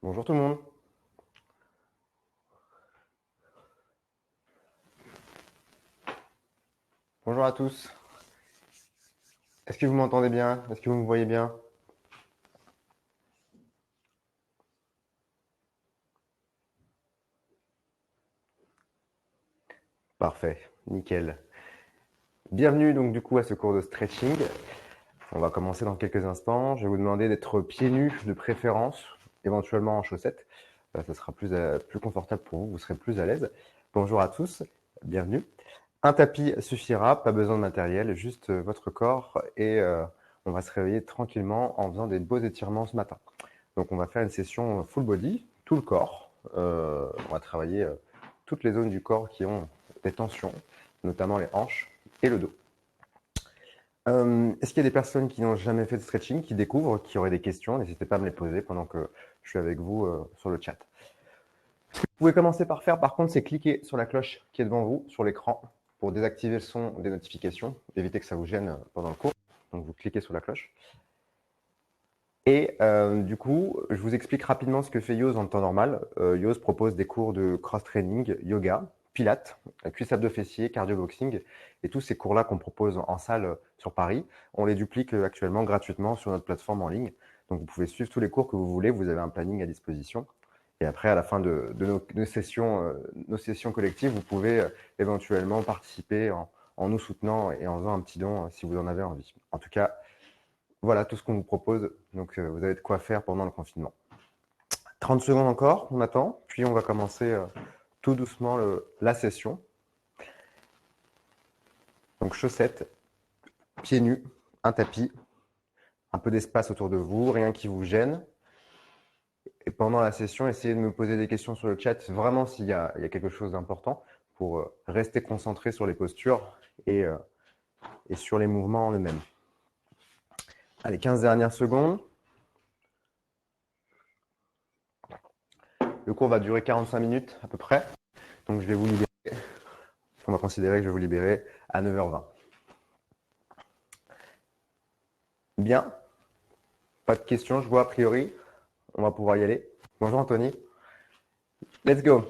Bonjour tout le monde. Bonjour à tous. Est-ce que vous m'entendez bien? Est-ce que vous me voyez bien? Parfait, nickel. Bienvenue donc du coup à ce cours de stretching. On va commencer dans quelques instants. Je vais vous demander d'être pieds nus de préférence, éventuellement en chaussettes. Ça sera plus confortable pour vous, vous serez plus à l'aise. Bonjour à tous, bienvenue. Un tapis suffira, pas besoin de matériel, juste votre corps et on va se réveiller tranquillement en faisant des beaux étirements ce matin. Donc on va faire une session full body, tout le corps. On va travailler toutes les zones du corps qui ont des tensions, notamment les hanches et le dos. Est-ce qu'il y a des personnes qui n'ont jamais fait de stretching, qui découvrent, qui auraient des questions? N'hésitez pas à me les poser pendant que je suis avec vous sur le chat. Ce que vous pouvez commencer par faire, par contre, c'est cliquer sur la cloche qui est devant vous, sur l'écran, pour désactiver le son des notifications, éviter que ça vous gêne pendant le cours. Donc vous cliquez sur la cloche. Et du coup, je vous explique rapidement ce que fait Yoz en temps normal. Yoz propose des cours de cross-training, yoga, pilates, cuisse abdos fessiers, cardio-boxing. Et tous ces cours-là qu'on propose en salle sur Paris, on les duplique actuellement gratuitement sur notre plateforme en ligne. Donc vous pouvez suivre tous les cours que vous voulez, vous avez un planning à disposition. Et après, à la fin de nos sessions collectives, vous pouvez éventuellement participer en nous soutenant et en faisant un petit don si vous en avez envie. En tout cas, voilà tout ce qu'on vous propose. Donc, vous avez de quoi faire pendant le confinement. 30 secondes encore, on attend. Puis, on va commencer tout doucement la session. Donc, chaussettes, pieds nus, un tapis, un peu d'espace autour de vous, rien qui vous gêne. Et pendant la session, essayez de me poser des questions sur le chat, vraiment s'il y a quelque chose d'important, pour rester concentré sur les postures et sur les mouvements en eux-mêmes. Allez, 15 dernières secondes. Le cours va durer 45 minutes à peu près. Donc, je vais vous libérer. On va considérer que je vais vous libérer à 9h20. Bien. Pas de questions, je vois a priori. On va pouvoir y aller. Bonjour Anthony. Let's go.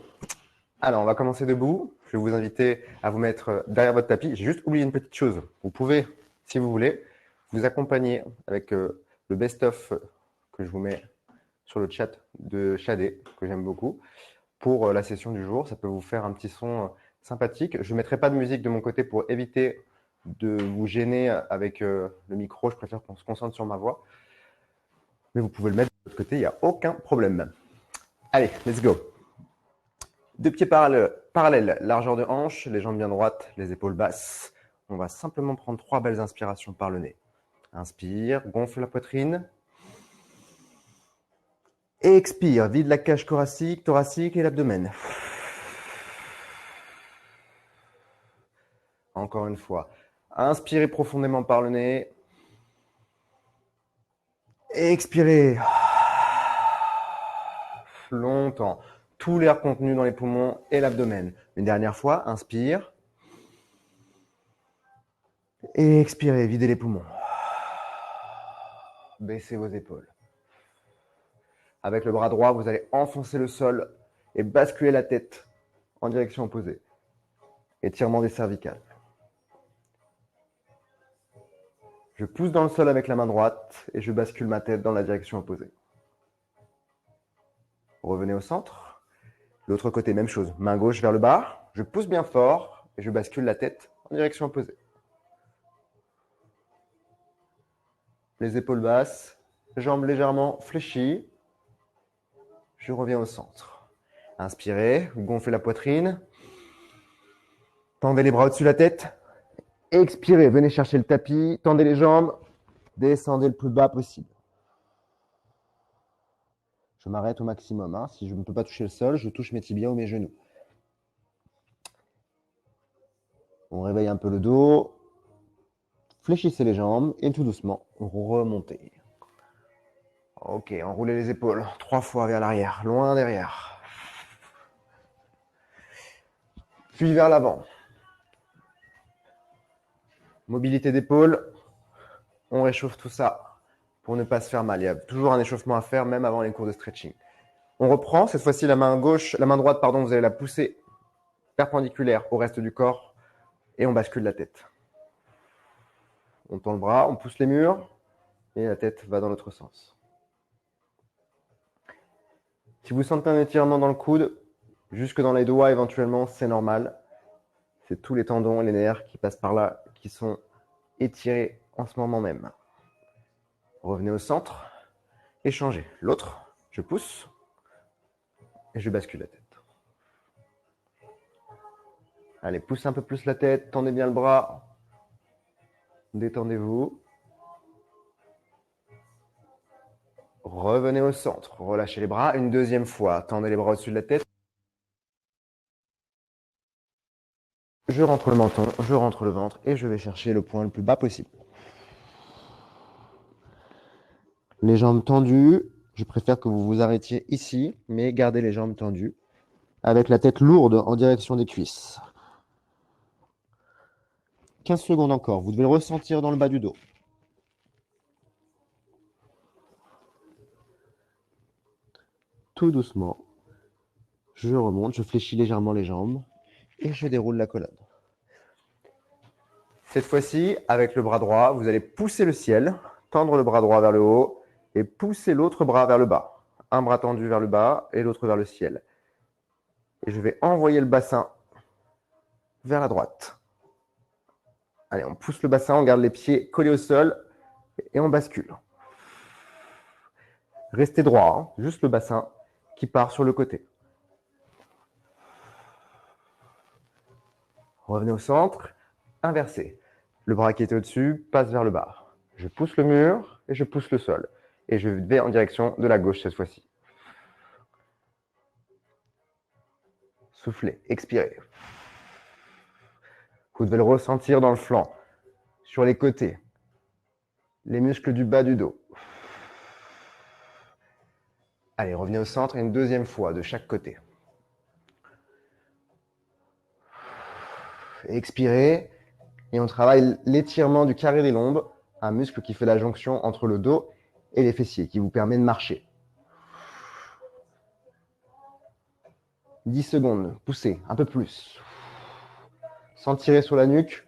Alors, on va commencer debout. Je vais vous inviter à vous mettre derrière votre tapis. J'ai juste oublié une petite chose. Vous pouvez, si vous voulez, vous accompagner avec le best-of que je vous mets sur le chat de Shadé, que j'aime beaucoup, pour la session du jour. Ça peut vous faire un petit son sympathique. Je ne mettrai pas de musique de mon côté pour éviter de vous gêner avec le micro. Je préfère qu'on se concentre sur ma voix. Mais vous pouvez le mettre de l'autre côté, il n'y a aucun problème. Allez, let's go. Deux pieds parallèles, largeur de hanche, les jambes bien droites, les épaules basses. On va simplement prendre 3 belles inspirations par le nez. Inspire, gonfle la poitrine. Expire, vide la cage thoracique et l'abdomen. Encore une fois. Inspirez profondément par le nez. Expirez. Longtemps. Tout l'air contenu dans les poumons et l'abdomen. Une dernière fois, inspire. Et expirez, videz les poumons. Baissez vos épaules. Avec le bras droit, vous allez enfoncer le sol et basculer la tête en direction opposée. Étirement des cervicales. Je pousse dans le sol avec la main droite et je bascule ma tête dans la direction opposée. Revenez au centre. L'autre côté, même chose. Main gauche vers le bas. Je pousse bien fort et je bascule la tête en direction opposée. Les épaules basses, jambes légèrement fléchies. Je reviens au centre. Inspirez, gonflez la poitrine. Tendez les bras au-dessus de la tête. Expirez, venez chercher le tapis. Tendez les jambes. Descendez le plus bas possible. Je m'arrête au maximum. Si je ne peux pas toucher le sol, je touche mes tibias ou mes genoux. On réveille un peu le dos. Fléchissez les jambes et tout doucement, remontez. Ok, enroulez les épaules 3 fois vers l'arrière, loin derrière. Puis vers l'avant. Mobilité d'épaule. On réchauffe tout ça pour ne pas se faire mal. Il y a toujours un échauffement à faire, même avant les cours de stretching. On reprend, cette fois-ci la main gauche, la main droite, pardon, vous allez la pousser perpendiculaire au reste du corps et on bascule la tête. On tend le bras, on pousse les murs et la tête va dans l'autre sens. Si vous sentez un étirement dans le coude, jusque dans les doigts éventuellement, c'est normal. C'est tous les tendons et les nerfs qui passent par là qui sont étirés en ce moment même. Revenez au centre et changez. L'autre, je pousse et je bascule la tête. Allez, poussez un peu plus la tête, tendez bien le bras, détendez-vous. Revenez au centre, relâchez les bras une deuxième fois, tendez les bras au-dessus de la tête. Je rentre le menton, je rentre le ventre et je vais chercher le point le plus bas possible. Les jambes tendues, je préfère que vous vous arrêtiez ici, mais gardez les jambes tendues, avec la tête lourde en direction des cuisses. 15 secondes encore, vous devez le ressentir dans le bas du dos. Tout doucement, je remonte, je fléchis légèrement les jambes et je déroule la colonne. Cette fois-ci, avec le bras droit, vous allez pousser le ciel, tendre le bras droit vers le haut et pousser l'autre bras vers le bas. Un bras tendu vers le bas et l'autre vers le ciel. Et je vais envoyer le bassin vers la droite. Allez, on pousse le bassin, on garde les pieds collés au sol et on bascule. Restez droit, hein, juste le bassin qui part sur le côté. Revenez au centre, inversez. Le bras qui était au-dessus passe vers le bas. Je pousse le mur et je pousse le sol. Et je vais en direction de la gauche cette fois-ci. Soufflez, expirez. Vous devez le ressentir dans le flanc, sur les côtés, les muscles du bas du dos. Allez, revenez au centre et une deuxième fois de chaque côté. Expirez et on travaille l'étirement du carré des lombes, un muscle qui fait la jonction entre le dos et les fessiers, qui vous permet de marcher. 10 secondes, poussez, un peu plus. Sans tirer sur la nuque.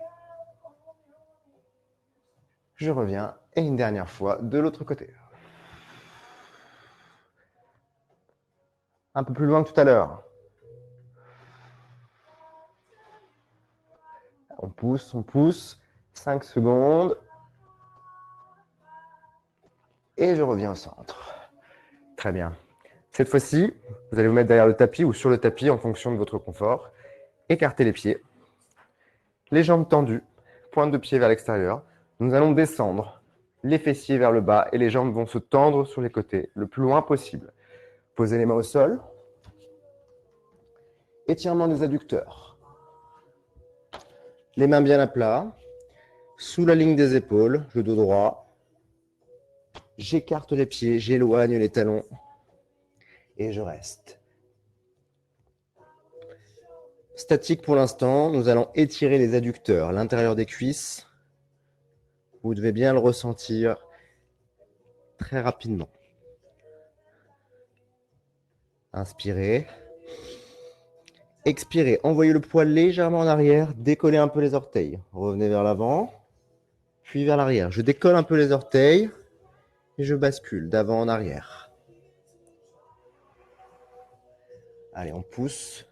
Je reviens et une dernière fois de l'autre côté. Un peu plus loin que tout à l'heure. On pousse. 5 secondes. Et je reviens au centre. Très bien. Cette fois-ci, vous allez vous mettre derrière le tapis ou sur le tapis en fonction de votre confort. Écartez les pieds. Les jambes tendues, pointe de pied vers l'extérieur. Nous allons descendre, les fessiers vers le bas et les jambes vont se tendre sur les côtés le plus loin possible. Posez les mains au sol. Étirement des adducteurs. Les mains bien à plat, sous la ligne des épaules, le dos droit. J'écarte les pieds, j'éloigne les talons et je reste. Statique pour l'instant, nous allons étirer les adducteurs, l'intérieur des cuisses. Vous devez bien le ressentir très rapidement. Inspirez. Expirez, envoyez le poids légèrement en arrière, décollez un peu les orteils. Revenez vers l'avant, puis vers l'arrière. Je décolle un peu les orteils et je bascule d'avant en arrière. Allez, on pousse.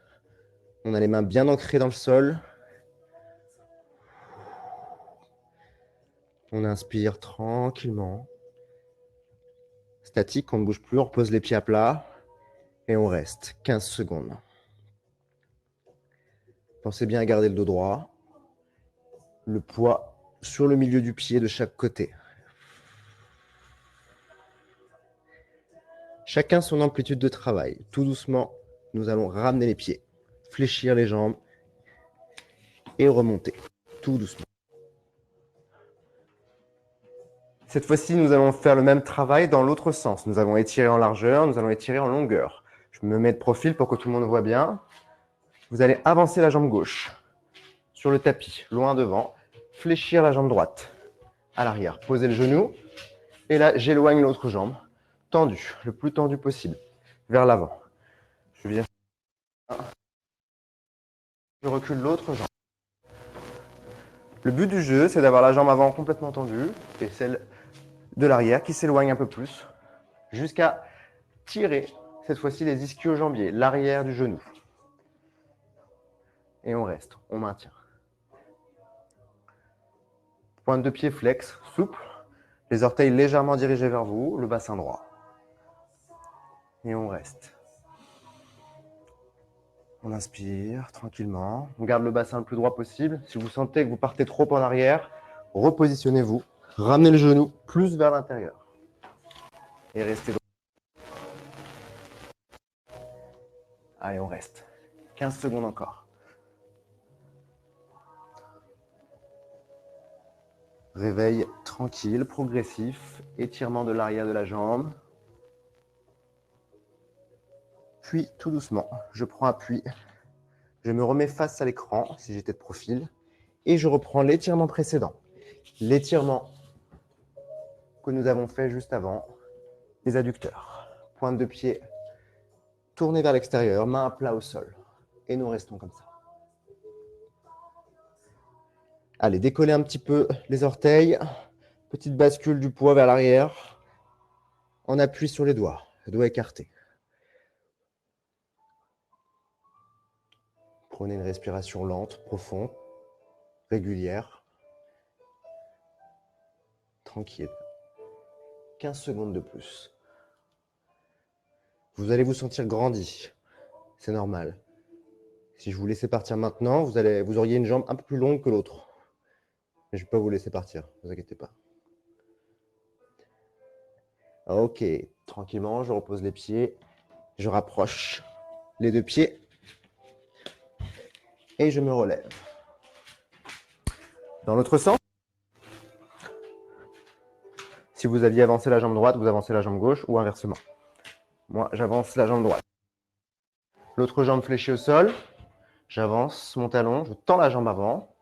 On a les mains bien ancrées dans le sol. On inspire tranquillement. Statique, on ne bouge plus, on repose les pieds à plat et on reste 15 secondes. Pensez bien à garder le dos droit, le poids sur le milieu du pied de chaque côté. Chacun son amplitude de travail. Tout doucement, nous allons ramener les pieds, fléchir les jambes et remonter, tout doucement. Cette fois-ci, nous allons faire le même travail dans l'autre sens. Nous avons étiré en largeur, nous allons étirer en longueur. Je me mets de profil pour que tout le monde voit bien. Vous allez avancer la jambe gauche sur le tapis, loin devant. Fléchir la jambe droite à l'arrière. Posez le genou. Et là, j'éloigne l'autre jambe. Tendue, le plus tendu possible. vers l'avant. Je viens. Je recule l'autre jambe. Le but du jeu, c'est d'avoir la jambe avant complètement tendue et celle de l'arrière qui s'éloigne un peu plus jusqu'à tirer, cette fois-ci, les ischio-jambiers, l'arrière du genou. Et on reste, on maintient. Pointe de pied flex, souple, les orteils légèrement dirigés vers vous, le bassin droit. Et on reste. On inspire tranquillement. On garde le bassin le plus droit possible. Si vous sentez que vous partez trop en arrière, repositionnez-vous. Ramenez le genou plus vers l'intérieur. Et restez droit. Allez, on reste. 15 secondes encore. Réveil tranquille, progressif. Étirement de l'arrière de la jambe. Puis, tout doucement, je prends appui. Je me remets face à l'écran, si j'étais de profil. Et je reprends l'étirement précédent. L'étirement que nous avons fait juste avant. Les adducteurs. Pointe de pied tournée vers l'extérieur, main à plat au sol. Et nous restons comme ça. Allez, décollez un petit peu les orteils. Petite bascule du poids vers l'arrière. On appuie sur les doigts écartés. Prenez une respiration lente, profonde, régulière. Tranquille. 15 secondes de plus. Vous allez vous sentir grandi. C'est normal. Si je vous laissais partir maintenant, vous auriez une jambe un peu plus longue que l'autre. Mais je ne vais pas vous laisser partir, ne vous inquiétez pas. Ok, tranquillement, je repose les pieds. Je rapproche les deux pieds. Et je me relève. Dans l'autre sens, si vous aviez avancé la jambe droite, vous avancez la jambe gauche ou inversement. Moi, j'avance la jambe droite. L'autre jambe fléchie au sol. J'avance mon talon, je tends la jambe avant.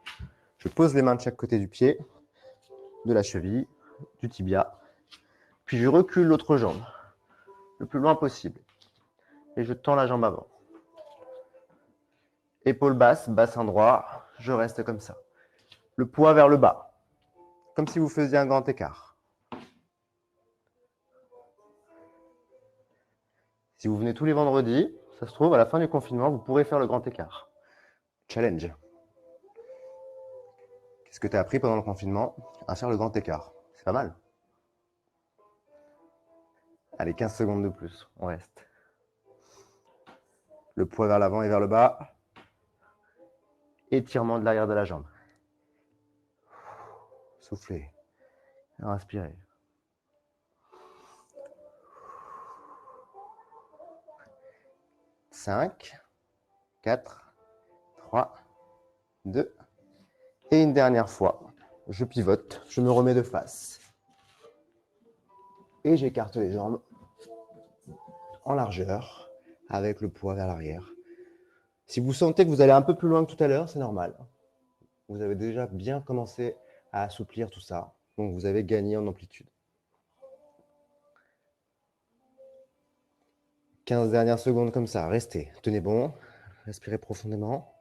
Je pose les mains de chaque côté du pied, de la cheville, du tibia. Puis je recule l'autre jambe le plus loin possible. Et je tends la jambe avant. Épaule basse, bassin droit. Je reste comme ça. Le poids vers le bas. Comme si vous faisiez un grand écart. Si vous venez tous les vendredis, ça se trouve, à la fin du confinement, vous pourrez faire le grand écart. Challenge. Qu'est-ce que tu as appris pendant le confinement? À faire le grand écart. C'est pas mal. Allez, 15 secondes de plus. On reste. Le poids vers l'avant et vers le bas. Étirement de l'arrière de la jambe. Soufflez. Inspirez. 5, 4, 3, 2. Et une dernière fois, je pivote, je me remets de face. Et j'écarte les jambes en largeur, avec le poids vers l'arrière. Si vous sentez que vous allez un peu plus loin que tout à l'heure, c'est normal. Vous avez déjà bien commencé à assouplir tout ça, donc vous avez gagné en amplitude. 15 dernières secondes comme ça, restez, tenez bon, respirez profondément.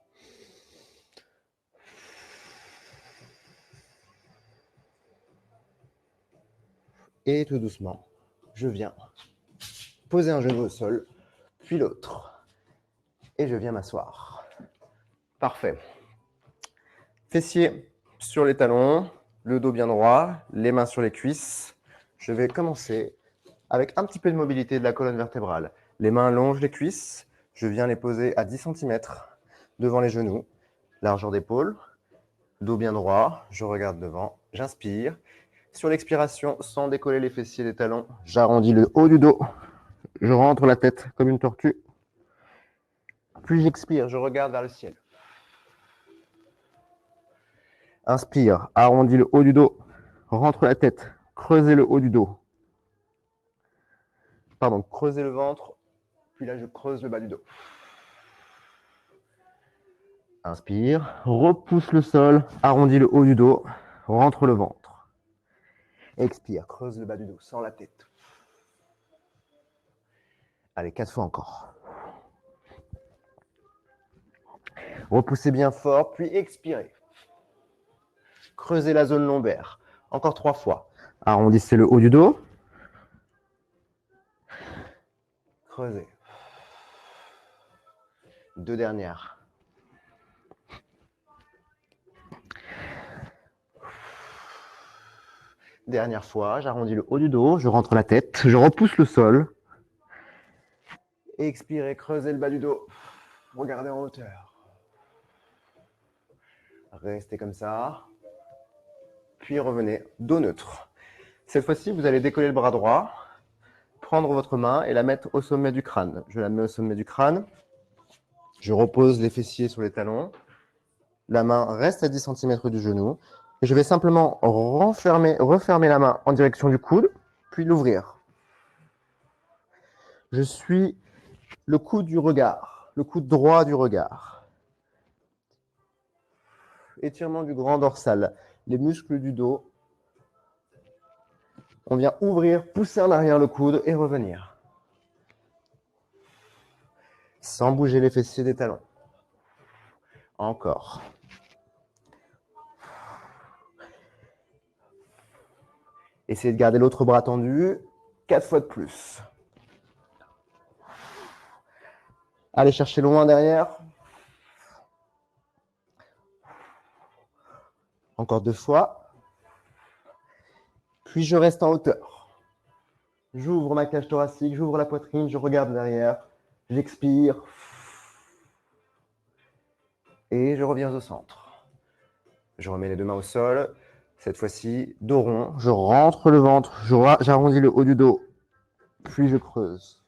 Et tout doucement, je viens poser un genou au sol, puis l'autre. Et je viens m'asseoir. Parfait. Fessiers sur les talons, le dos bien droit, les mains sur les cuisses. Je vais commencer avec un petit peu de mobilité de la colonne vertébrale. Les mains longent les cuisses. Je viens les poser à 10 cm devant les genoux. Largeur d'épaule, dos bien droit. Je regarde devant, j'inspire. Sur l'expiration, sans décoller les fessiers des talons, j'arrondis le haut du dos. Je rentre la tête comme une tortue. Puis j'expire, je regarde vers le ciel. Inspire, arrondis le haut du dos, rentre la tête, creusez le haut du dos. Pardon, creusez le ventre, puis là je creuse le bas du dos. Inspire, repousse le sol, arrondis le haut du dos, rentre le ventre. Expire, creuse le bas du dos, sans la tête. Allez, 4 fois encore. Repoussez bien fort, puis expirez. Creusez la zone lombaire. Encore 3 fois. Arrondissez le haut du dos. Creusez. 2 dernières. Dernière fois, j'arrondis le haut du dos, je rentre la tête, je repousse le sol. Expirez, creusez le bas du dos. Regardez en hauteur. Restez comme ça. Puis revenez, dos neutre. Cette fois-ci, vous allez décoller le bras droit, prendre votre main et la mettre au sommet du crâne. Je la mets au sommet du crâne. Je repose les fessiers sur les talons. La main reste à 10 cm du genou. Et je vais simplement refermer la main en direction du coude, puis l'ouvrir. Je suis le coude du regard, le coude droit du regard. Étirement du grand dorsal, les muscles du dos. On vient ouvrir, pousser en arrière le coude et revenir. Sans bouger les fessiers des talons. Encore. Essayez de garder l'autre bras tendu. 4 fois de plus. Allez chercher loin derrière. Encore 2 fois. Puis je reste en hauteur. J'ouvre ma cage thoracique, j'ouvre la poitrine, je regarde derrière. J'expire. Et je reviens au centre. Je remets les 2 mains au sol. Cette fois-ci, dos rond. Je rentre le ventre. J'arrondis le haut du dos. Puis je creuse.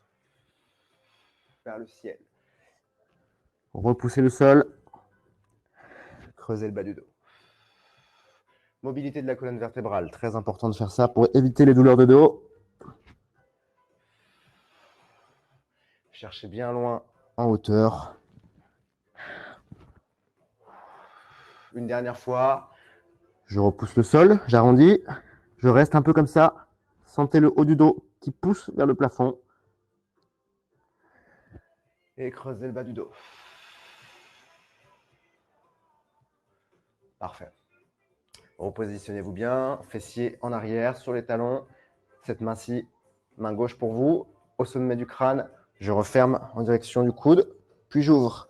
Vers le ciel. Repoussez le sol. Creusez le bas du dos. Mobilité de la colonne vertébrale. Très important de faire ça pour éviter les douleurs de dos. Cherchez bien loin, en hauteur. Une dernière fois. Je repousse le sol, j'arrondis. Je reste un peu comme ça. Sentez le haut du dos qui pousse vers le plafond. Et creusez le bas du dos. Parfait. Repositionnez-vous bien. Fessiers en arrière sur les talons. Cette main-ci, main gauche pour vous. Au sommet du crâne, je referme en direction du coude. Puis j'ouvre.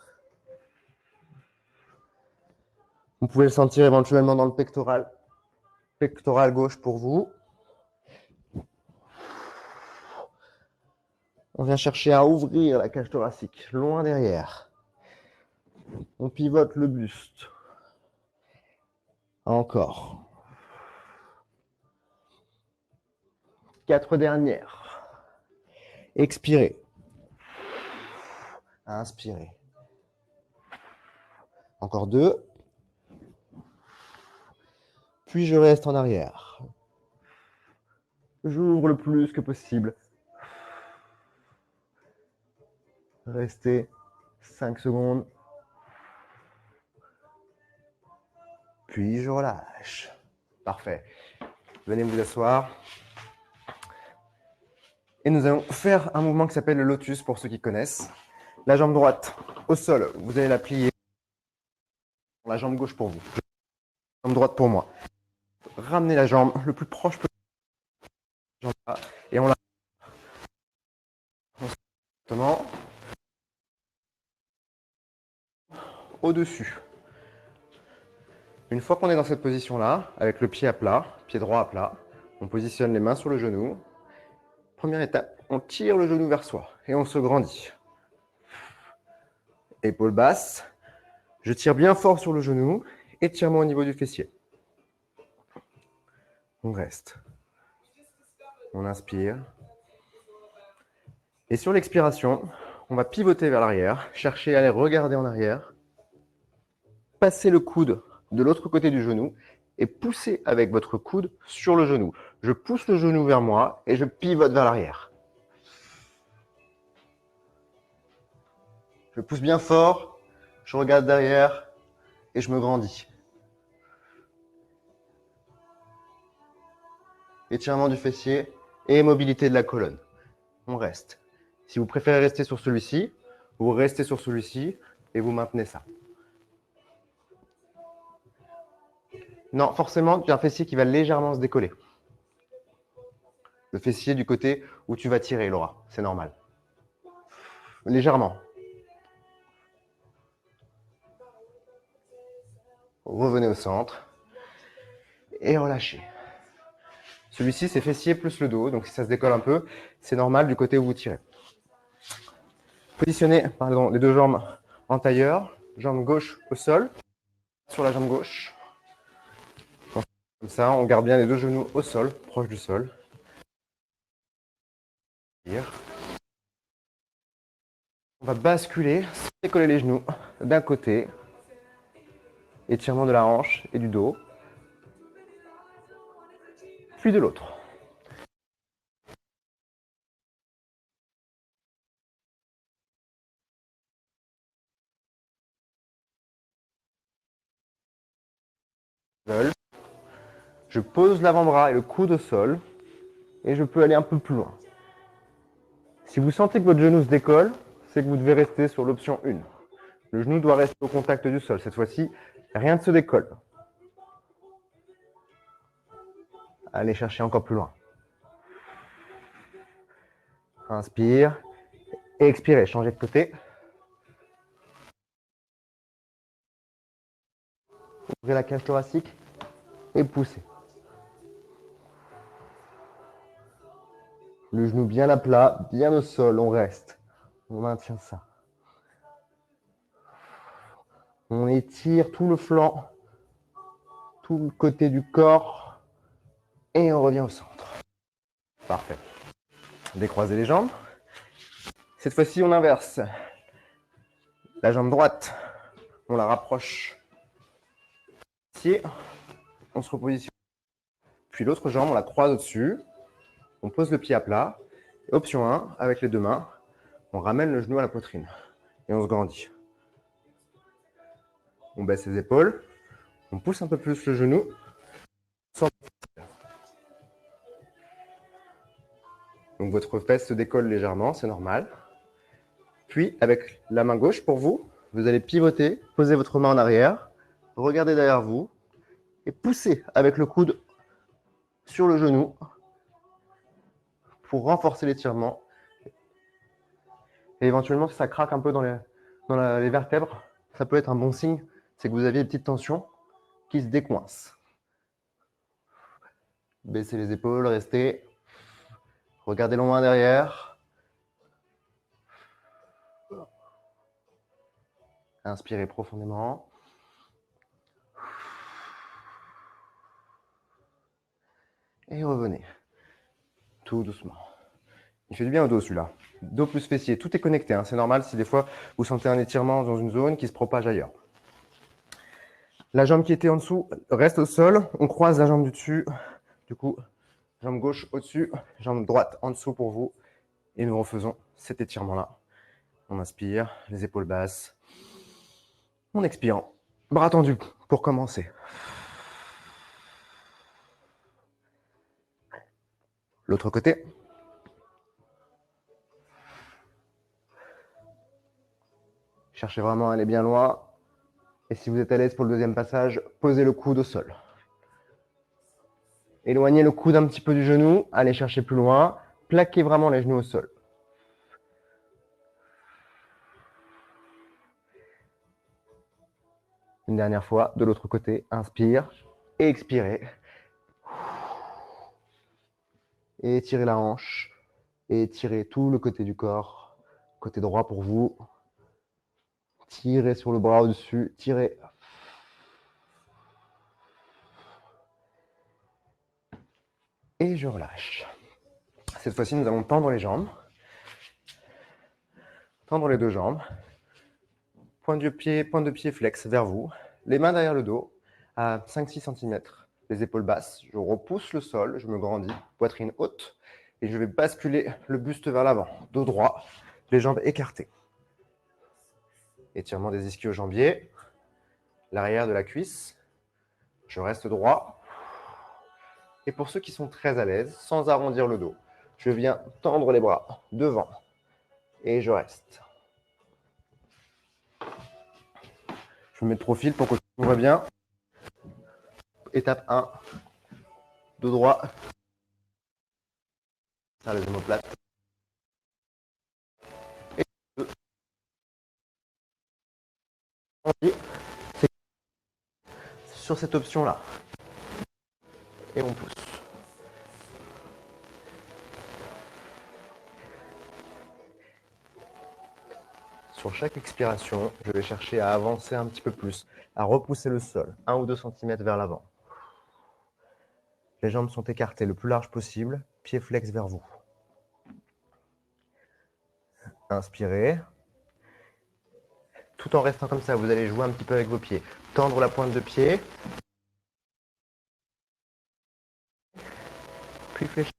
Vous pouvez le sentir éventuellement dans le pectoral. Pectoral gauche pour vous. On vient chercher à ouvrir la cage thoracique, loin derrière. On pivote le buste. Encore. 4 dernières. Expirez. Inspirez. Encore 2. Puis je reste en arrière. J'ouvre le plus que possible. Restez 5 secondes. Puis je relâche. Parfait. Venez vous asseoir. Et nous allons faire un mouvement qui s'appelle le lotus pour ceux qui connaissent. La jambe droite au sol, vous allez la plier. La jambe gauche pour vous. La jambe droite pour moi. Ramenez la jambe le plus proche possible. Et on la au-dessus. Une fois qu'on est dans cette position-là, avec le pied à plat, pied droit à plat, on positionne les mains sur le genou. Première étape, on tire le genou vers soi et on se grandit. Épaules basses. Je tire bien fort sur le genou. Étirement au niveau du fessier. On reste. On inspire. Et sur l'expiration, on va pivoter vers l'arrière, chercher à aller regarder en arrière, passer le coude de l'autre côté du genou et pousser avec votre coude sur le genou. Je pousse le genou vers moi et je pivote vers l'arrière. Je pousse bien fort, je regarde derrière et je me grandis. Étirement du fessier et mobilité de la colonne. On reste. Si vous préférez rester sur celui-ci, vous restez sur celui-ci et vous maintenez ça. Non, forcément, tu as un fessier qui va légèrement se décoller. Le fessier du côté où tu vas tirer, Laura, c'est normal. Légèrement. Revenez au centre et relâchez. Celui-ci, c'est fessier plus le dos, donc si ça se décolle un peu, c'est normal du côté où vous tirez. Positionnez les deux jambes en tailleur, jambe gauche au sol, sur la jambe gauche. Comme ça, on garde bien les deux genoux au sol, proche du sol. On va basculer, décoller les genoux d'un côté, étirement de la hanche et du dos, puis de l'autre. Je pose l'avant-bras et le coude au sol et je peux aller un peu plus loin. Si vous sentez que votre genou se décolle, c'est que vous devez rester sur l'option 1. Le genou doit rester au contact du sol. Cette fois-ci, rien ne se décolle. Allez chercher encore plus loin. Inspire. Expirez. Changez de côté. Ouvrez la cage thoracique et poussez. Le genou bien à plat, bien au sol. On reste. On maintient ça. On étire tout le flanc, tout le côté du corps et on revient au centre. Parfait. Décroisez les jambes. Cette fois-ci, on inverse. La jambe droite, on la rapproche. Ici, on se repositionne. Puis l'autre jambe, on la croise au-dessus. On pose le pied à plat. Et option 1, avec les deux mains, on ramène le genou à la poitrine. Et on se grandit. On baisse les épaules. On pousse un peu plus le genou. Donc votre fesse se décolle légèrement, c'est normal. Puis, avec la main gauche, pour vous, vous allez pivoter, poser votre main en arrière, regardez derrière vous et poussez avec le coude sur le genou pour renforcer l'étirement. Et éventuellement, si ça craque un peu dans les vertèbres, ça peut être un bon signe, c'est que vous aviez des petites tensions qui se décoincent. Baissez les épaules, restez. Regardez loin derrière. Inspirez profondément. Et revenez. Tout doucement. Il fait du bien au dos celui-là. Dos plus fessier, tout est connecté. Hein. C'est normal si des fois vous sentez un étirement dans une zone qui se propage ailleurs. La jambe qui était en dessous reste au sol. On croise la jambe du dessus. Du coup, jambe gauche au-dessus, jambe droite en dessous pour vous. Et nous refaisons cet étirement-là. On inspire, les épaules basses. On expire. Bras tendus pour commencer. L'autre côté. Cherchez vraiment à aller bien loin. Et si vous êtes à l'aise pour le deuxième passage, posez le coude au sol. Éloignez le coude un petit peu du genou. Allez chercher plus loin. Plaquez vraiment les genoux au sol. Une dernière fois, de l'autre côté. Inspire et expirez. Et étirez la hanche. Et étirez tout le côté du corps. Côté droit pour vous. Tirez sur le bras au-dessus. Tirez. Et je relâche. Cette fois-ci, nous allons tendre les jambes. Tendre les deux jambes. Pointe de pied flex vers vous. Les mains derrière le dos, à 5-6 cm. Les épaules basses. Je repousse le sol, je me grandis. Poitrine haute. Et je vais basculer le buste vers l'avant. Dos droit, les jambes écartées. Étirement des ischio-jambiers. L'arrière de la cuisse. Je reste droit. Et pour ceux qui sont très à l'aise, sans arrondir le dos, je viens tendre les bras devant. Et je reste. Je me mets de profil pour que tout va bien. Étape 1. Dos droit. Ça, les omoplates. Et 2. C'est sur cette option-là. Et on pousse. Sur chaque expiration, je vais chercher à avancer un petit peu plus, à repousser le sol, 1 ou 2 cm vers l'avant. Les jambes sont écartées le plus large possible, pieds flex vers vous. Inspirez. Tout en restant comme ça, vous allez jouer un petit peu avec vos pieds. Tendre la pointe de pied. Puis fléchir.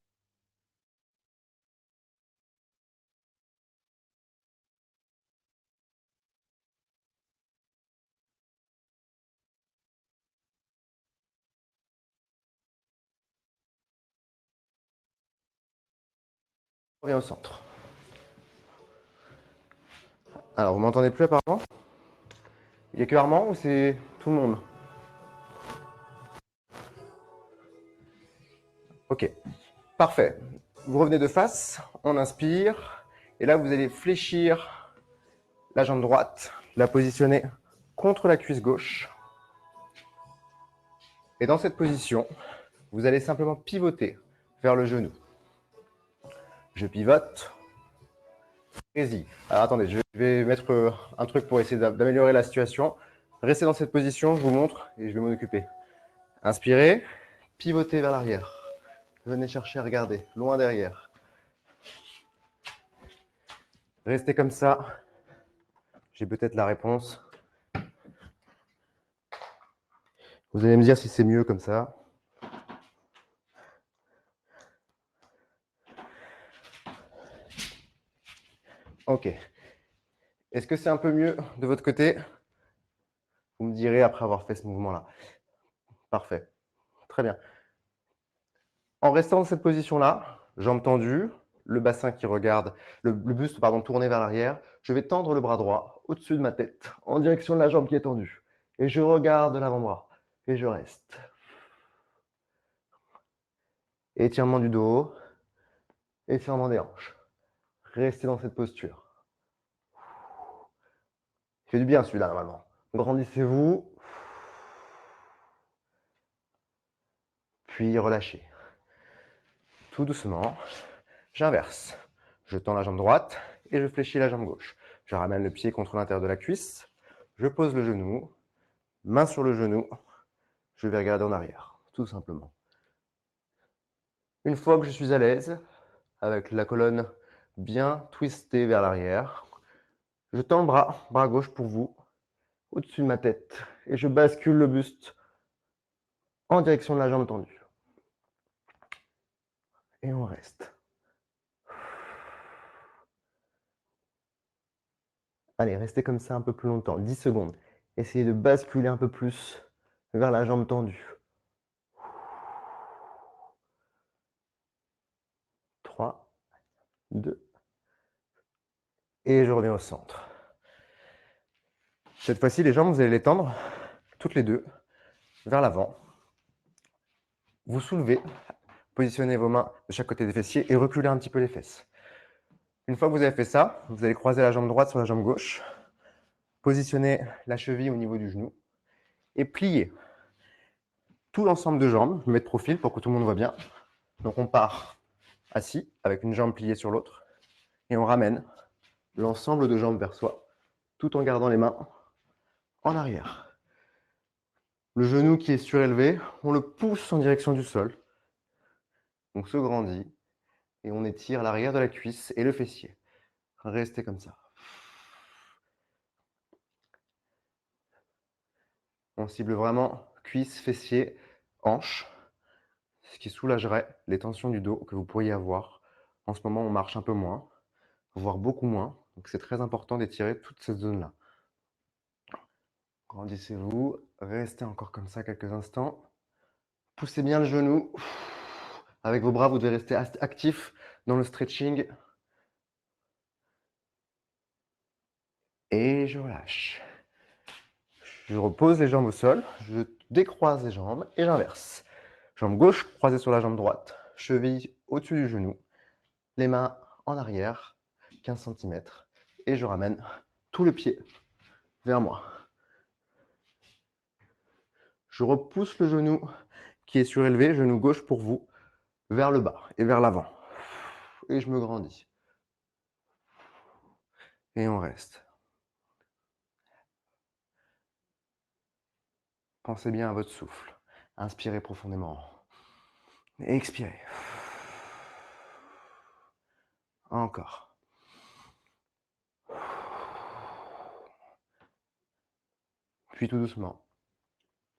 Et au centre. Alors, vous m'entendez plus apparemment? Il n'y a que Armand ou c'est tout le monde? Ok, parfait. Vous revenez de face, on inspire. Et là, vous allez fléchir la jambe droite, la positionner contre la cuisse gauche. Et dans cette position, vous allez simplement pivoter vers le genou. Je pivote. Allez-y. Alors attendez, je vais mettre un truc pour essayer d'améliorer la situation. Restez dans cette position, je vous montre et je vais m'en occuper. Inspirez, pivotez vers l'arrière. Venez chercher à regarder, loin derrière. Restez comme ça. J'ai peut-être la réponse. Vous allez me dire si c'est mieux comme ça. Ok. Est-ce que c'est un peu mieux de votre côté? Vous me direz après avoir fait ce mouvement-là. Parfait. Très bien. En restant dans cette position-là, jambes tendues, le bassin qui regarde, le buste tourné vers l'arrière, je vais tendre le bras droit au-dessus de ma tête, en direction de la jambe qui est tendue. Et je regarde l'avant-bras. Et je reste. Étirement du dos, étirement des hanches. Restez dans cette posture. Il fait du bien celui-là normalement. Grandissez-vous. Puis relâchez. Tout doucement, j'inverse. Je tends la jambe droite et je fléchis la jambe gauche. Je ramène le pied contre l'intérieur de la cuisse. Je pose le genou, main sur le genou. Je vais regarder en arrière, tout simplement. Une fois que je suis à l'aise, avec la colonne bien twistée vers l'arrière, je tends le bras gauche pour vous, au-dessus de ma tête, et je bascule le buste en direction de la jambe tendue. Et on reste. Allez, restez comme ça un peu plus longtemps, 10 secondes. Essayez de basculer un peu plus vers la jambe tendue. 3, 2, et je reviens au centre. Cette fois-ci, les jambes, vous allez les tendre, toutes les deux, vers l'avant. Vous soulevez, positionnez vos mains de chaque côté des fessiers et reculez un petit peu les fesses. Une fois que vous avez fait ça, vous allez croiser la jambe droite sur la jambe gauche, positionnez la cheville au niveau du genou et pliez tout l'ensemble de jambes. Je me mets de profil pour que tout le monde voit bien. Donc on part assis avec une jambe pliée sur l'autre et on ramène l'ensemble de jambes vers soi tout en gardant les mains en arrière. Le genou qui est surélevé, on le pousse en direction du sol. On se grandit et on étire l'arrière de la cuisse et le fessier. Restez comme ça. On cible vraiment cuisse, fessier, hanche, ce qui soulagerait les tensions du dos que vous pourriez avoir. En ce moment, on marche un peu moins, voire beaucoup moins. Donc c'est très important d'étirer toute cette zone-là. Grandissez-vous, restez encore comme ça quelques instants. Poussez bien le genou. Avec vos bras, vous devez rester actif dans le stretching. Et je relâche. Je repose les jambes au sol, je décroise les jambes et j'inverse. Jambe gauche croisée sur la jambe droite, cheville au-dessus du genou, les mains en arrière, 15 cm, et je ramène tout le pied vers moi. Je repousse le genou qui est surélevé, genou gauche pour vous, vers le bas et vers l'avant. Et je me grandis. Et on reste. Pensez bien à votre souffle. Inspirez profondément. Expirez. Encore. Puis tout doucement,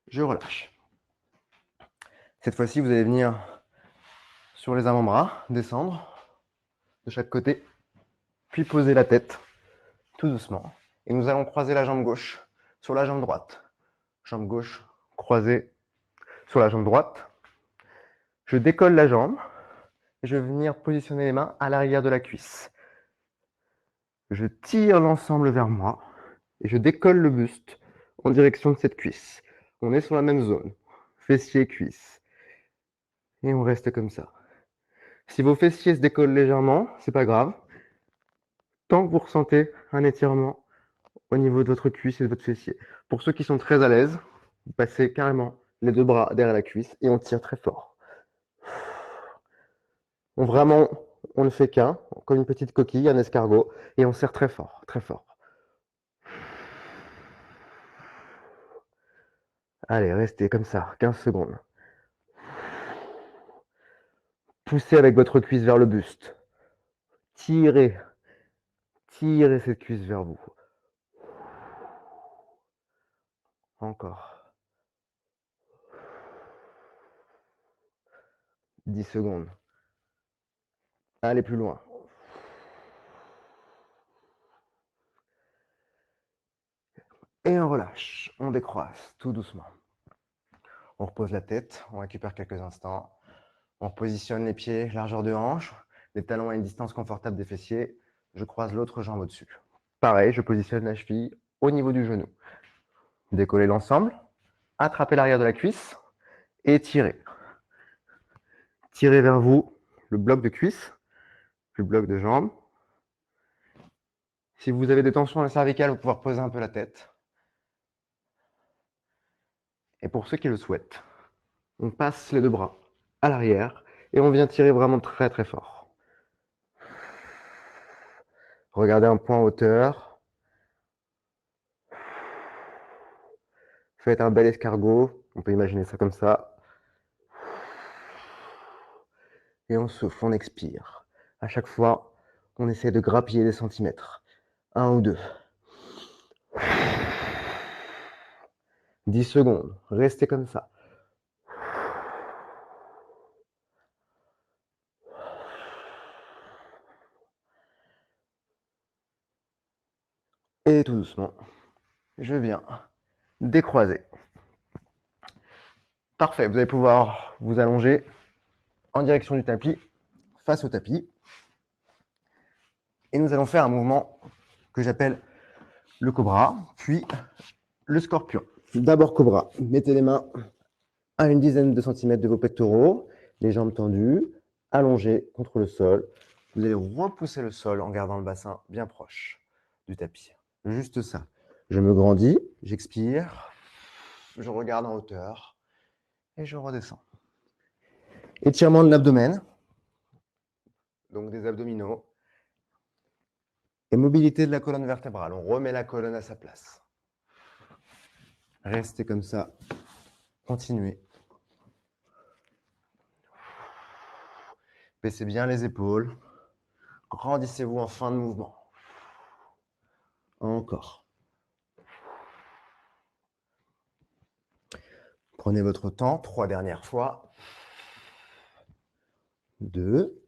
je relâche. Cette fois-ci, vous allez venir sur les avant-bras, descendre de chaque côté, puis poser la tête tout doucement. Et nous allons croiser la jambe gauche sur la jambe droite. Jambe gauche croisée sur la jambe droite. Je décolle la jambe et je vais venir positionner les mains à l'arrière de la cuisse. Je tire l'ensemble vers moi et je décolle le buste en direction de cette cuisse. On est sur la même zone, fessier, cuisse. Et on reste comme ça. Si vos fessiers se décollent légèrement, c'est pas grave. Tant que vous ressentez un étirement au niveau de votre cuisse et de votre fessier. Pour ceux qui sont très à l'aise, vous passez carrément les deux bras derrière la cuisse et on tire très fort. Vraiment, on ne fait qu'un, comme une petite coquille, un escargot, et on serre très fort, très fort. Allez, restez comme ça, 15 secondes. Poussez avec votre cuisse vers le buste. Tirez, tirez cette cuisse vers vous. Encore. 10 secondes. Allez plus loin. Et on relâche, on décroise tout doucement. On repose la tête, on récupère quelques instants. On positionne les pieds largeur de hanche, les talons à une distance confortable des fessiers. Je croise l'autre jambe au-dessus. Pareil, je positionne la cheville au niveau du genou. Décollez l'ensemble, attrapez l'arrière de la cuisse et tirez. Tirez vers vous le bloc de cuisse, puis le bloc de jambe. Si vous avez des tensions à la cervicale, vous pouvez poser un peu la tête. Et pour ceux qui le souhaitent, on passe les deux bras à l'arrière et on vient tirer vraiment très très fort. Regardez un point en hauteur. Faites un bel escargot, on peut imaginer ça comme ça. Et on souffle, on expire. À chaque fois, on essaie de grappiller des centimètres. 1 ou 2. 10 secondes, restez comme ça. Et tout doucement, je viens décroiser. Parfait, vous allez pouvoir vous allonger en direction du tapis, face au tapis. Et nous allons faire un mouvement que j'appelle le cobra, puis le scorpion. D'abord cobra, mettez les mains à une dizaine de centimètres de vos pectoraux, les jambes tendues, allongées contre le sol. Vous allez repousser le sol en gardant le bassin bien proche du tapis. Juste ça. Je me grandis, j'expire, je regarde en hauteur et je redescends. Étirement de l'abdomen, donc des abdominaux, et mobilité de la colonne vertébrale. On remet la colonne à sa place. Restez comme ça. Continuez. Baissez bien les épaules. Grandissez-vous en fin de mouvement. Encore. Prenez votre temps. 3 dernières fois. 2.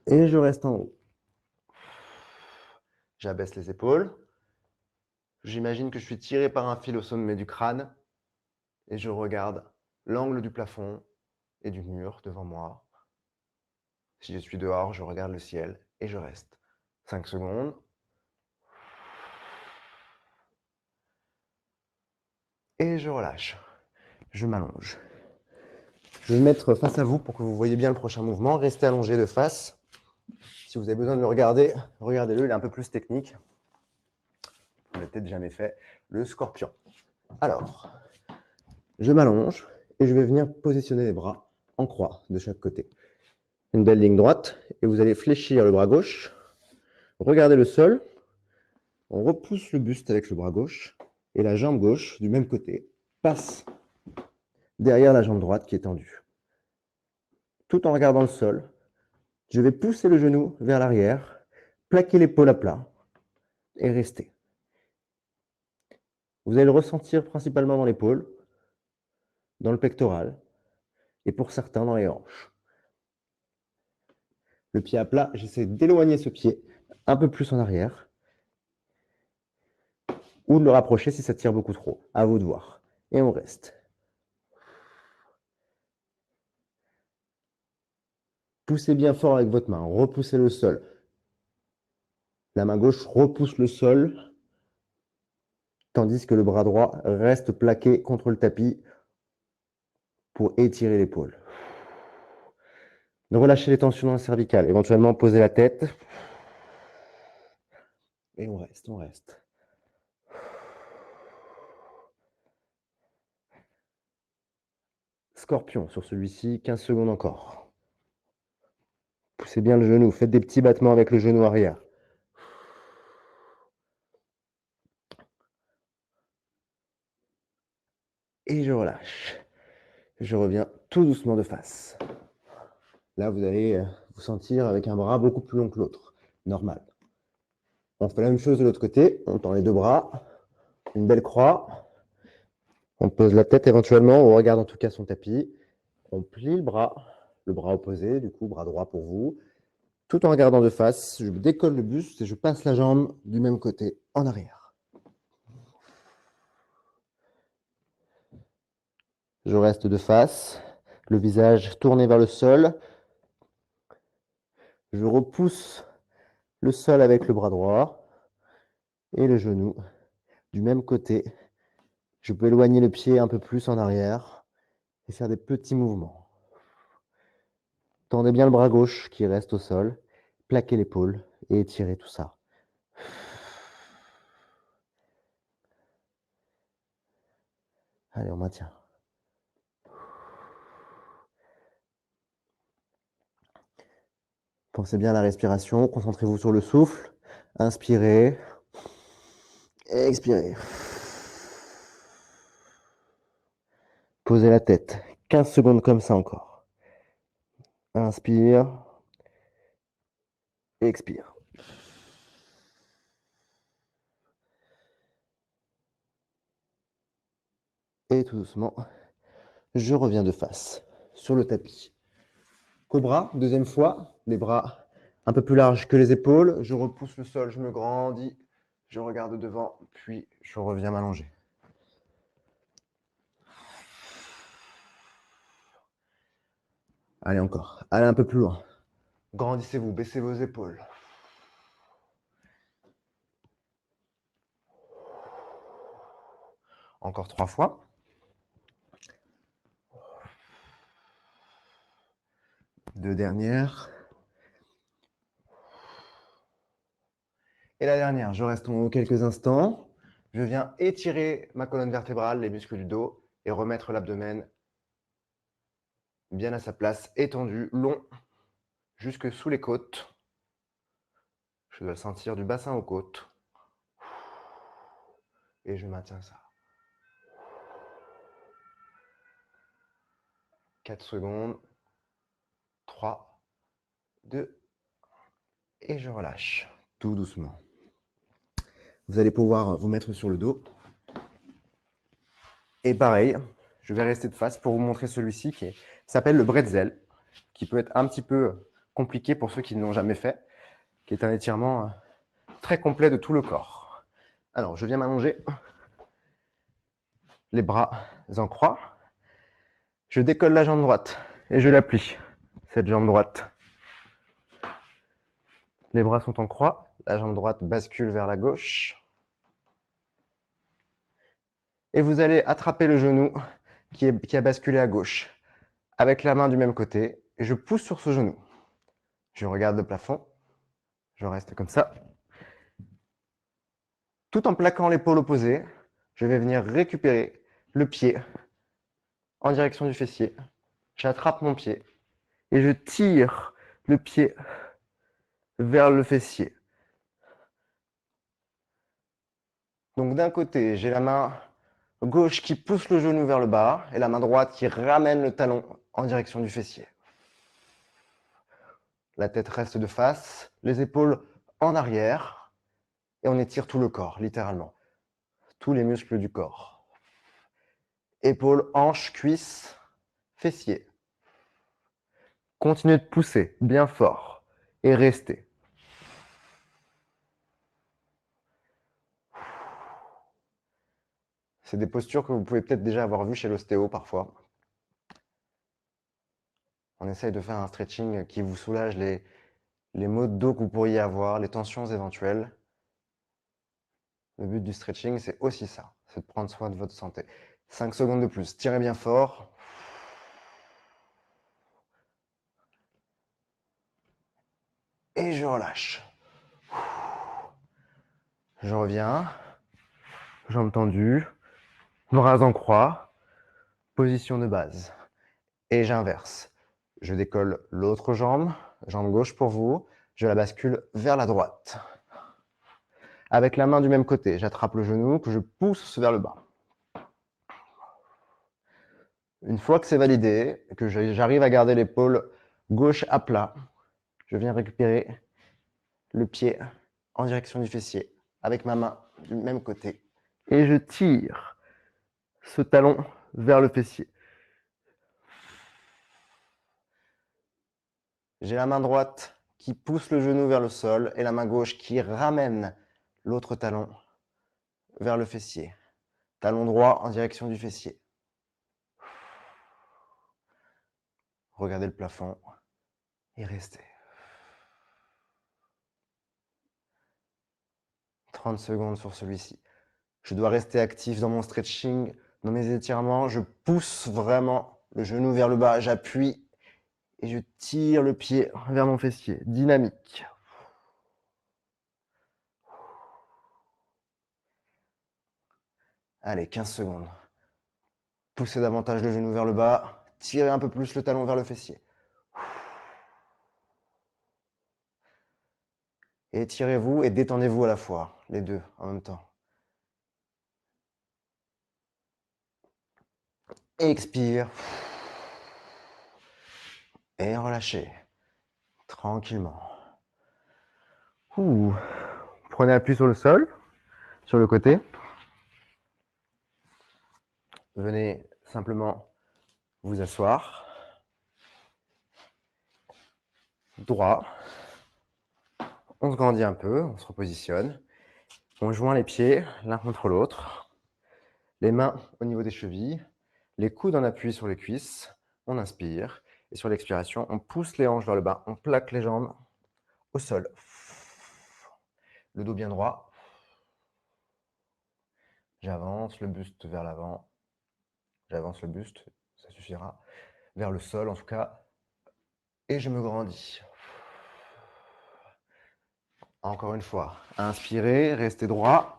Et je reste en haut. J'abaisse les épaules. J'imagine que je suis tiré par un fil au sommet du crâne. Et je regarde l'angle du plafond et du mur devant moi. Si je suis dehors, je regarde le ciel et je reste 5 secondes. Et je relâche. Je m'allonge. Je vais me mettre face à vous pour que vous voyez bien le prochain mouvement. Restez allongé de face. Si vous avez besoin de le regarder, regardez-le, il est un peu plus technique. Vous l'avez peut-être jamais fait. Le scorpion. Alors, je m'allonge et je vais venir positionner les bras en croix de chaque côté. Une belle ligne droite et vous allez fléchir le bras gauche. Regardez le sol. On repousse le buste avec le bras gauche et la jambe gauche du même côté passe derrière la jambe droite qui est tendue. Tout en regardant le sol, je vais pousser le genou vers l'arrière, plaquer l'épaule à plat et rester. Vous allez le ressentir principalement dans l'épaule, dans le pectoral et pour certains dans les hanches. Le pied à plat, j'essaie d'éloigner ce pied un peu plus en arrière ou de le rapprocher si ça tire beaucoup trop. À vous de voir. Et on reste. Poussez bien fort avec votre main, repoussez le sol. La main gauche repousse le sol, tandis que le bras droit reste plaqué contre le tapis pour étirer l'épaule. Relâchez les tensions dans la cervicale, éventuellement posez la tête. Et on reste, on reste. Scorpion sur celui-ci, 15 secondes encore. Poussez bien le genou, faites des petits battements avec le genou arrière. Et je relâche. Je reviens tout doucement de face. Là, vous allez vous sentir avec un bras beaucoup plus long que l'autre. Normal. On fait la même chose de l'autre côté. On tend les deux bras. Une belle croix. On pose la tête éventuellement. On regarde en tout cas son tapis. On plie le bras opposé, du coup, bras droit pour vous. Tout en regardant de face, je décolle le buste et je passe la jambe du même côté en arrière. Je reste de face, le visage tourné vers le sol. Je repousse le sol avec le bras droit et le genou du même côté. Je peux éloigner le pied un peu plus en arrière et faire des petits mouvements. Tendez bien le bras gauche qui reste au sol, plaquez l'épaule et étirez tout ça. Allez, on maintient. Pensez bien à la respiration, concentrez-vous sur le souffle. Inspirez, expirez. Posez la tête. 15 secondes comme ça encore. Inspire, expire. Et tout doucement, je reviens de face sur le tapis. Cobra, deuxième fois, les bras un peu plus larges que les épaules. Je repousse le sol, je me grandis, je regarde devant, puis je reviens m'allonger. Allez encore, allez un peu plus loin. Grandissez-vous, baissez vos épaules. Encore 3 fois. Deux dernières. Et la dernière, je reste en haut quelques instants. Je viens étirer ma colonne vertébrale, les muscles du dos, et remettre l'abdomen bien à sa place, étendu, long, jusque sous les côtes. Je dois le sentir du bassin aux côtes. Et je maintiens ça. 4 secondes. 3, 2, et je relâche, tout doucement. Vous allez pouvoir vous mettre sur le dos. Et pareil, je vais rester de face pour vous montrer celui-ci qui s'appelle le bretzel, qui peut être un petit peu compliqué pour ceux qui ne l'ont jamais fait, qui est un étirement très complet de tout le corps. Alors, je viens m'allonger, les bras en croix. Je décolle la jambe droite et je la plie, cette jambe droite. Les bras sont en croix. La jambe droite bascule vers la gauche. Et vous allez attraper le genou qui a basculé à gauche avec la main du même côté. Et je pousse sur ce genou. Je regarde le plafond. Je reste comme ça. Tout en plaquant l'épaule opposée, je vais venir récupérer le pied en direction du fessier. J'attrape mon pied et je tire le pied vers le fessier. Donc d'un côté, j'ai la main gauche qui pousse le genou vers le bas et la main droite qui ramène le talon en direction du fessier. La tête reste de face, les épaules en arrière et on étire tout le corps, littéralement. Tous les muscles du corps. Épaules, hanches, cuisses, fessiers. Continuez de pousser bien fort et restez. C'est des postures que vous pouvez peut-être déjà avoir vues chez l'ostéo parfois. On essaye de faire un stretching qui vous soulage les maux de dos que vous pourriez avoir, les tensions éventuelles. Le but du stretching, c'est aussi ça, c'est de prendre soin de votre santé. 5 secondes de plus, tirez bien fort. Et je relâche. Je reviens, jambes tendues, bras en croix, position de base. Et j'inverse. Je décolle l'autre jambe, jambe gauche pour vous, je la bascule vers la droite. Avec la main du même côté, j'attrape le genou que je pousse vers le bas. Une fois que c'est validé, que j'arrive à garder l'épaule gauche à plat, je viens récupérer le pied en direction du fessier avec ma main du même côté et je tire ce talon vers le fessier. J'ai la main droite qui pousse le genou vers le sol et la main gauche qui ramène l'autre talon vers le fessier. Talon droit en direction du fessier. Regardez le plafond et restez. 30 secondes sur celui-ci. Je dois rester actif dans mon stretching, dans mes étirements. Je pousse vraiment le genou vers le bas, j'appuie et je tire le pied vers mon fessier. Dynamique. Allez, 15 secondes. Poussez davantage le genou vers le bas, tirez un peu plus le talon vers le fessier. Et étirez-vous et détendez-vous à la fois, les deux en même temps. Expire. Et relâchez. Tranquillement. Ouh. Prenez appui sur le sol, sur le côté. Venez simplement vous asseoir. Droit. On se grandit un peu, on se repositionne. On joint les pieds l'un contre l'autre. Les mains au niveau des chevilles. Les coudes en appui sur les cuisses. On inspire. Et sur l'expiration, on pousse les hanches vers le bas. On plaque les jambes au sol. Le dos bien droit. J'avance le buste vers l'avant. J'avance le buste, ça suffira. Vers le sol en tout cas. Et je me grandis. Encore une fois, inspirez, restez droit.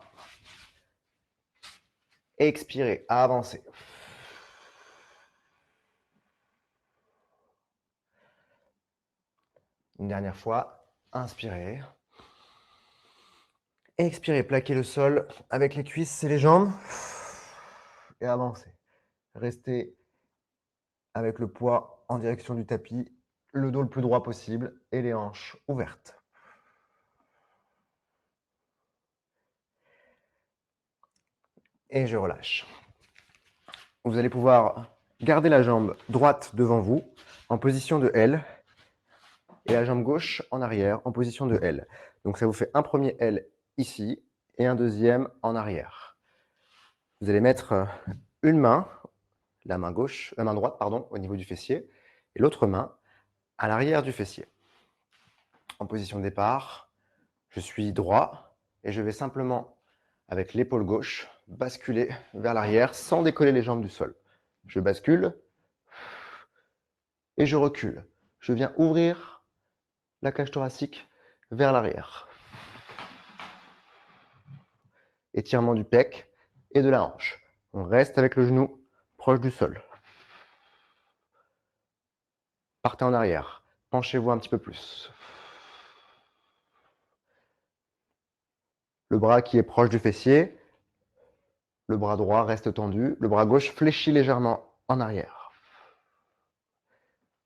Expirez, avancez. Une dernière fois, inspirez. Expirez, plaquez le sol avec les cuisses et les jambes. Et avancez. Restez avec le poids en direction du tapis, le dos le plus droit possible et les hanches ouvertes. Et je relâche. Vous allez pouvoir garder la jambe droite devant vous en position de L et la jambe gauche en arrière en position de L. Donc ça vous fait un premier L ici et un deuxième en arrière. Vous allez mettre une main, la main droite, pardon, au niveau du fessier et l'autre main à l'arrière du fessier. En position de départ, Je suis droit et je vais simplement, avec l'épaule gauche, basculer vers l'arrière sans décoller les jambes du sol. Je bascule et je recule. Je viens ouvrir la cage thoracique vers l'arrière. Étirement du pec et de la hanche. On reste avec le genou proche du sol. Partez en arrière. Penchez-vous un petit peu plus. Le bras qui est proche du fessier. Le bras droit reste tendu. Le bras gauche fléchit légèrement en arrière.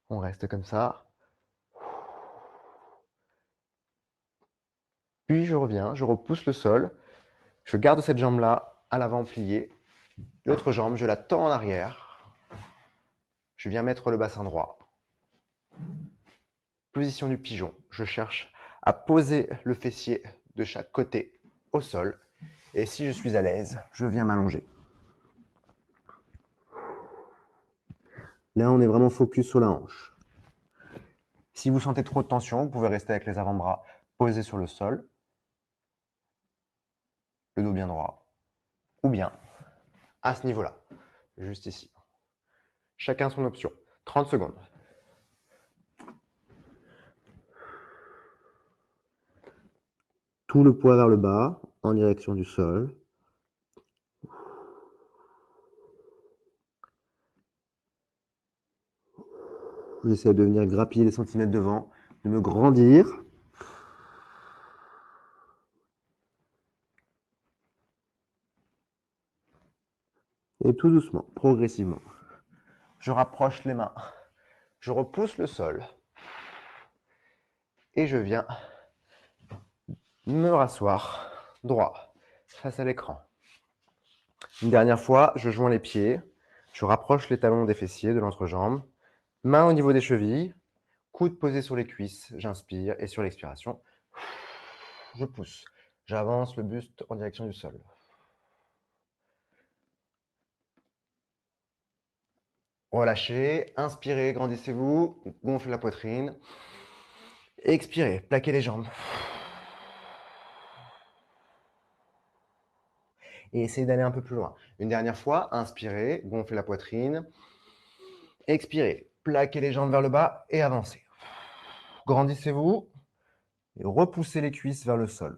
On reste comme ça. Puis je reviens, je repousse le sol. Je garde cette jambe-là à l'avant pliée. L'autre jambe, je la tends en arrière. Je viens mettre le bassin droit. Position du pigeon. Je cherche à poser le fessier de chaque côté au sol. Et si je suis à l'aise, je viens m'allonger. Là, on est vraiment focus sur la hanche. Si vous sentez trop de tension, vous pouvez rester avec les avant-bras posés sur le sol, le dos bien droit, ou bien à ce niveau-là, juste ici. Chacun son option. 30 secondes. Tout le poids vers le bas, en direction du sol. J'essaie de venir grappiller des centimètres devant, de me grandir. Et tout doucement, progressivement. Je rapproche les mains. Je repousse le sol. Et je viens me rasseoir droit face à l'écran. Une dernière fois, je joins les pieds. Je rapproche les talons des fessiers de l'entrejambe. Main au niveau des chevilles. Coude posé sur les cuisses. J'inspire et sur l'expiration, je pousse. J'avance le buste en direction du sol. Relâchez, inspirez, grandissez-vous, gonflez la poitrine. Expirez, plaquez les jambes. Et essayez d'aller un peu plus loin. Une dernière fois, inspirez, gonflez la poitrine. Expirez, plaquez les jambes vers le bas et avancez. Grandissez-vous et repoussez les cuisses vers le sol.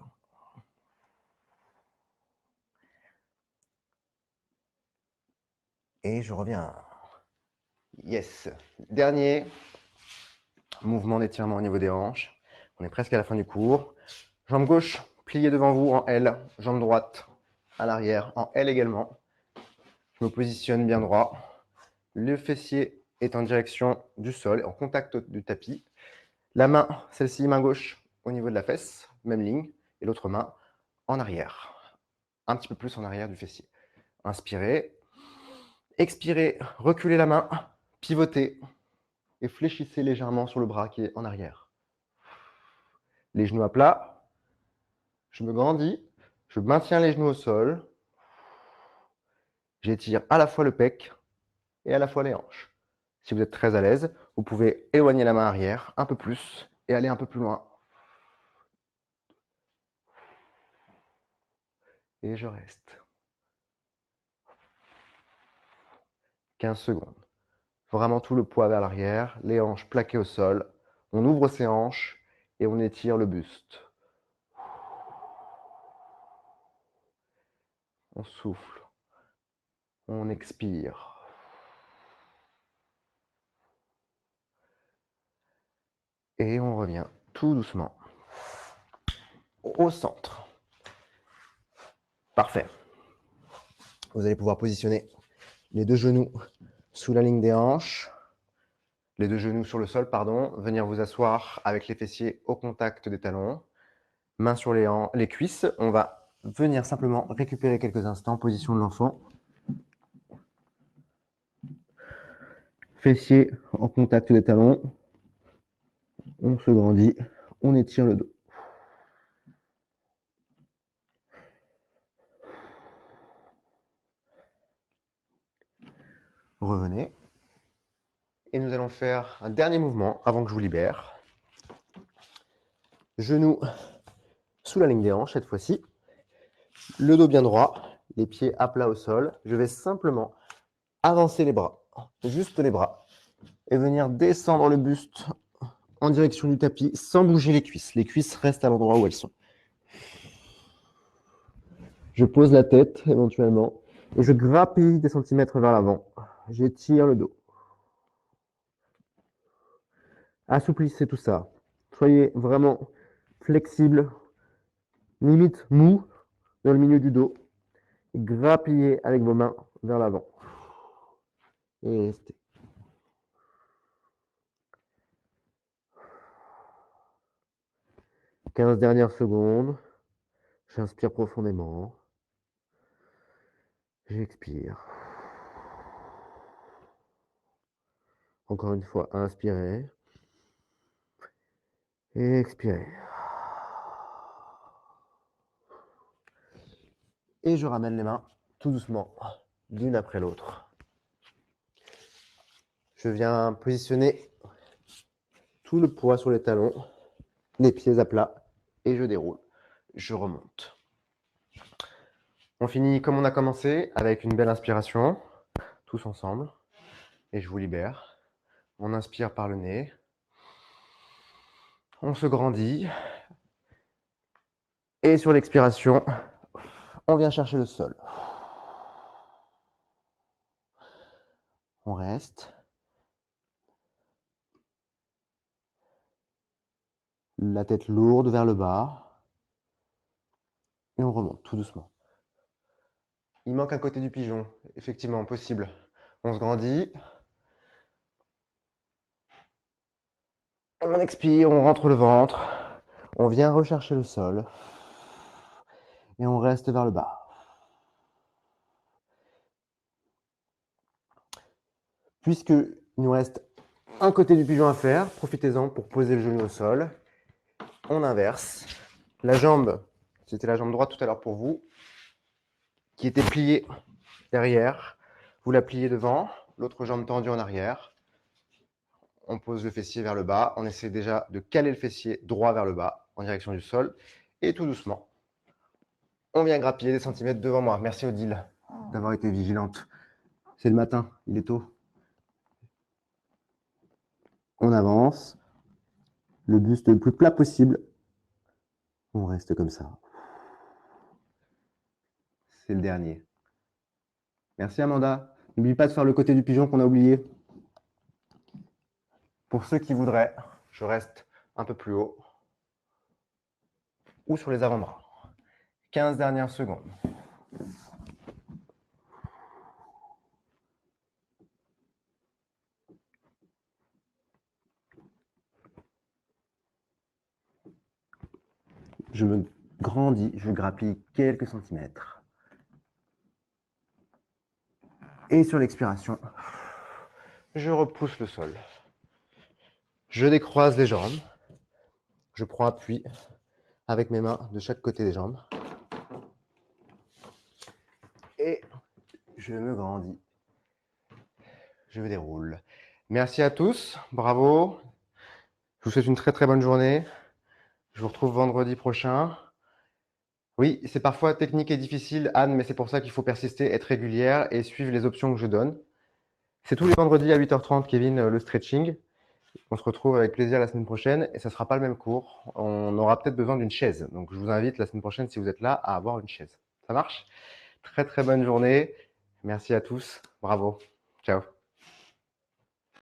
Et je reviens. Yes. Dernier mouvement d'étirement au niveau des hanches. On est presque à la fin du cours. Jambe gauche pliée devant vous en L. Jambe droite à l'arrière en L également. Je me positionne bien droit. Le fessier est en direction du sol, en contact du tapis. La main, celle-ci, main gauche, au niveau de la fesse, même ligne. Et l'autre main en arrière. Un petit peu plus en arrière du fessier. Inspirez. Expirez, reculez la main, pivotez et fléchissez légèrement sur le bras qui est en arrière. Les genoux à plat. Je me grandis. Je maintiens les genoux au sol. J'étire à la fois le pec et à la fois les hanches. Si vous êtes très à l'aise, vous pouvez éloigner la main arrière un peu plus et aller un peu plus loin. Et je reste. 15 secondes. Vraiment tout le poids vers l'arrière, les hanches plaquées au sol. On ouvre ses hanches et on étire le buste. On souffle. On expire. Et on revient tout doucement au centre. Parfait. Vous allez pouvoir positionner les deux genoux sous la ligne des hanches, les deux genoux sur le sol, pardon. Venir vous asseoir avec les fessiers au contact des talons, mains sur les cuisses. On va venir simplement récupérer quelques instants, position de l'enfant. Fessiers en contact des talons. On se grandit, on étire le dos. Revenez. Et nous allons faire un dernier mouvement avant que je vous libère. Genoux sous la ligne des hanches cette fois-ci. Le dos bien droit, les pieds à plat au sol. Je vais simplement avancer les bras, juste les bras, et venir descendre le buste en direction du tapis sans bouger les cuisses. Les cuisses restent à l'endroit où elles sont. Je pose la tête éventuellement et je grappille des centimètres vers l'avant. J'étire le dos. Assouplissez tout ça. Soyez vraiment flexible, limite mou dans le milieu du dos. Grappillez avec vos mains vers l'avant. Et restez. « 15 dernières secondes. J'inspire profondément. J'expire. Encore une fois, inspirez. Et expirez. Et je ramène les mains tout doucement, l'une après l'autre. Je viens positionner tout le poids sur les talons, les pieds à plat, et je déroule. Je remonte. On finit comme on a commencé, avec une belle inspiration, tous ensemble. Et je vous libère. On inspire par le nez. On se grandit. Et sur l'expiration, on vient chercher le sol. On reste. La tête lourde vers le bas. Et on remonte tout doucement. Il manque un côté du pigeon. Effectivement, possible. On se grandit. On expire, on rentre le ventre. On vient rechercher le sol. Et on reste vers le bas. Puisqu'il nous reste un côté du pigeon à faire, profitez-en pour poser le genou au sol. On inverse. La jambe, c'était la jambe droite tout à l'heure pour vous, qui était pliée derrière. Vous la pliez devant, l'autre jambe tendue en arrière. On pose le fessier vers le bas. On essaie déjà de caler le fessier droit vers le bas, en direction du sol. Et tout doucement, on vient grappiller des centimètres devant moi. Merci Odile d'avoir été vigilante. C'est le matin, il est tôt. On avance. Le buste le plus plat possible. On reste comme ça. C'est le dernier. Merci Amanda. N'oublie pas de faire le côté du pigeon qu'on a oublié. Pour ceux qui voudraient, je reste un peu plus haut ou sur les avant-bras. 15 dernières secondes. Je me grandis, je grappille quelques centimètres. Et sur l'expiration, je repousse le sol. Je décroise les jambes. Je prends appui avec mes mains de chaque côté des jambes. Et je me grandis. Je me déroule. Merci à tous. Bravo. Je vous souhaite une très très bonne journée. Je vous retrouve vendredi prochain. Oui, c'est parfois technique et difficile, Anne, mais c'est pour ça qu'il faut persister, être régulière et suivre les options que je donne. C'est tous les vendredis à 8h30, Kevin, le stretching. On se retrouve avec plaisir la semaine prochaine et ça ne sera pas le même cours. On aura peut-être besoin d'une chaise. Donc, je vous invite la semaine prochaine, si vous êtes là, à avoir une chaise. Ça marche? Très, très bonne journée. Merci à tous. Bravo. Ciao.